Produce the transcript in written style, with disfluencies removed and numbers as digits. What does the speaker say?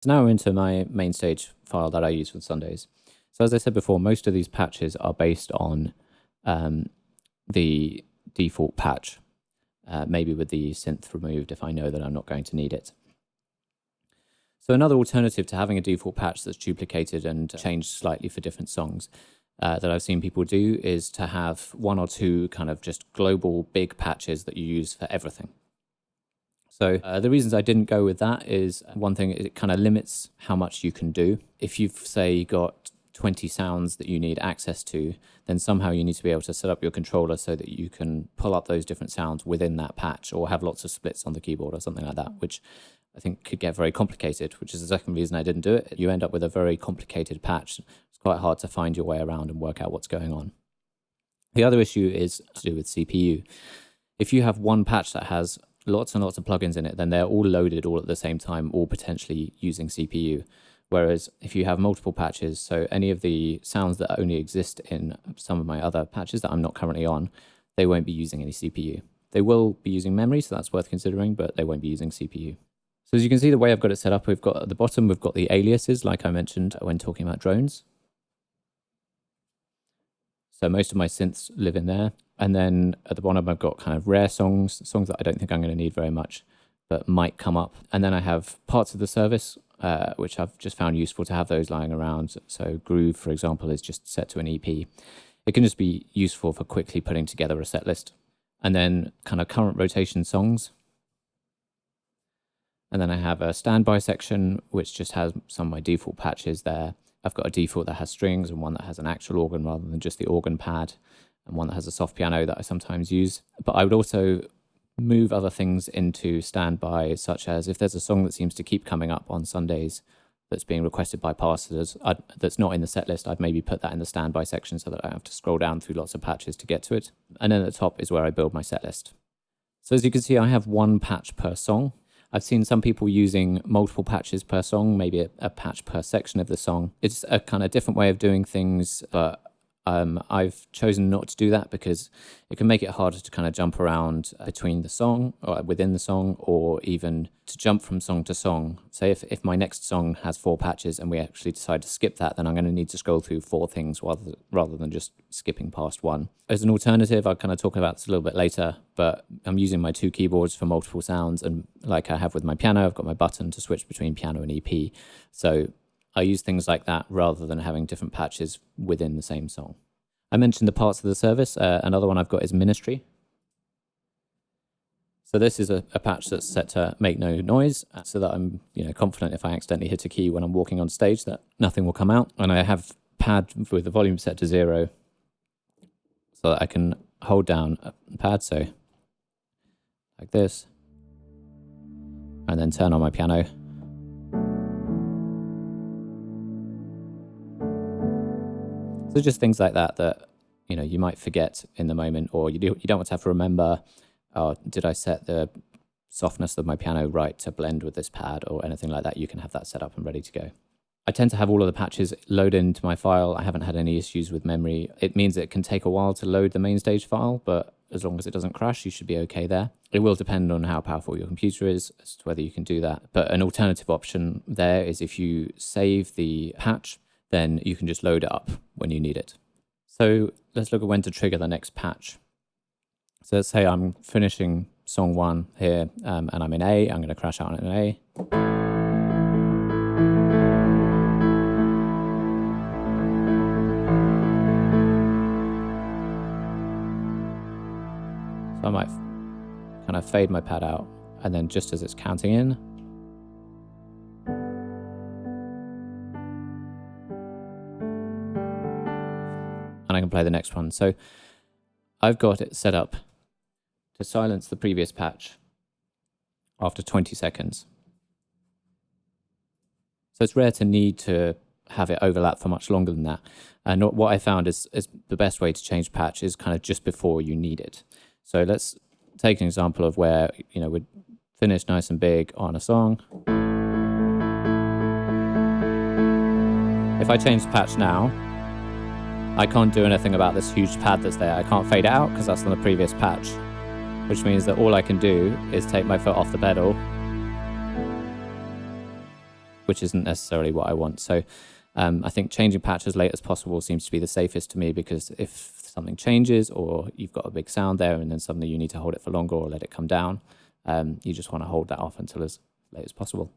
So now we're into my MainStage file that I use for Sundays. So as I said before, most of these patches are based on the default patch, maybe with the synth removed if I know that I'm not going to need it. So another alternative to having a default patch that's duplicated and changed slightly for different songs that I've seen people do is to have one or two kind of just global big patches that you use for everything. So the reasons I didn't go with that is, one thing, it kind of limits how much you can do. If you've, say, got 20 sounds that you need access to, then somehow you need to be able to set up your controller so that you can pull up those different sounds within that patch, or have lots of splits on the keyboard or something like that, which I think could get very complicated, which is the second reason I didn't do it. You end up with a very complicated patch. It's quite hard to find your way around and work out what's going on. The other issue is to do with CPU. If you have one patch that has lots and lots of plugins in it, then they're all loaded all at the same time, all potentially using CPU. Whereas if you have multiple patches, so any of the sounds that only exist in some of my other patches that I'm not currently on, they won't be using any CPU. They will be using memory, so that's worth considering, but they won't be using CPU. So as you can see, the way I've got it set up, we've got at the bottom, we've got the aliases, like I mentioned when talking about drones. So most of my synths live in there. And then at the bottom, I've got kind of rare songs that I don't think I'm going to need very much, but might come up. And then I have parts of the service, which I've just found useful to have those lying around. So Groove, for example, is just set to an EP. It can just be useful for quickly putting together a set list. And then kind of current rotation songs. And then I have a standby section, which just has some of my default patches there. I've got a default that has strings and one that has an actual organ rather than just the organ pad, and one that has a soft piano that I sometimes use. But I would also move other things into standby, such as if there's a song that seems to keep coming up on Sundays that's being requested by passers that's not in the set list, I'd maybe put that in the standby section so that I don't have to scroll down through lots of patches to get to it. And then at the top is where I build my set list. So as you can see, I have one patch per song. I've seen some people using multiple patches per song, maybe a patch per section of the song. It's a kind of different way of doing things, but I've chosen not to do that because it can make it harder to kind of jump around between the song or within the song, or even to jump from song to song. Say if my next song has 4 patches and we actually decide to skip that, then I'm going to need to scroll through 4 things rather than just skipping past one. As an alternative, I'll kind of talk about this a little bit later, but I'm using my 2 keyboards for multiple sounds, and like I have with my piano, I've got my button to switch between piano and EP. So I use things like that rather than having different patches within the same song. I mentioned the parts of the service. Another one I've got is Ministry. So this is a patch that's set to make no noise, so that I'm confident if I accidentally hit a key when I'm walking on stage that nothing will come out. And I have pad with the volume set to 0 so that I can hold down a pad, so like this, and then turn on my piano. So just things like that you might forget in the moment, or you don't want to have to remember, oh, did I set the softness of my piano right to blend with this pad or anything like that. You can have that set up and ready to go. I tend to have all of the patches load into my file. I haven't had any issues with memory. It means it can take a while to load the MainStage file, but as long as it doesn't crash, you should be okay there. It will depend on how powerful your computer is as to whether you can do that. But an alternative option there is if you save the patch, then you can just load it up when you need it. So let's look at when to trigger the next patch. So let's say I'm finishing song 1 here, and I'm in A. I'm going to crash out in A. So I might kind of fade my pad out, and then just as it's counting in, and I can play the next one. So I've got it set up to silence the previous patch after 20 seconds. So it's rare to need to have it overlap for much longer than that. And what I found is the best way to change patch is kind of just before you need it. So let's take an example of where we'd finish nice and big on a song. If I change the patch now, I can't do anything about this huge pad that's there. I can't fade it out because that's on the previous patch, which means that all I can do is take my foot off the pedal which isn't necessarily what I want. So I think changing patch as late as possible seems to be the safest to me, because if something changes or you've got a big sound there and then suddenly you need to hold it for longer or let it come down, you just want to hold that off until as late as possible.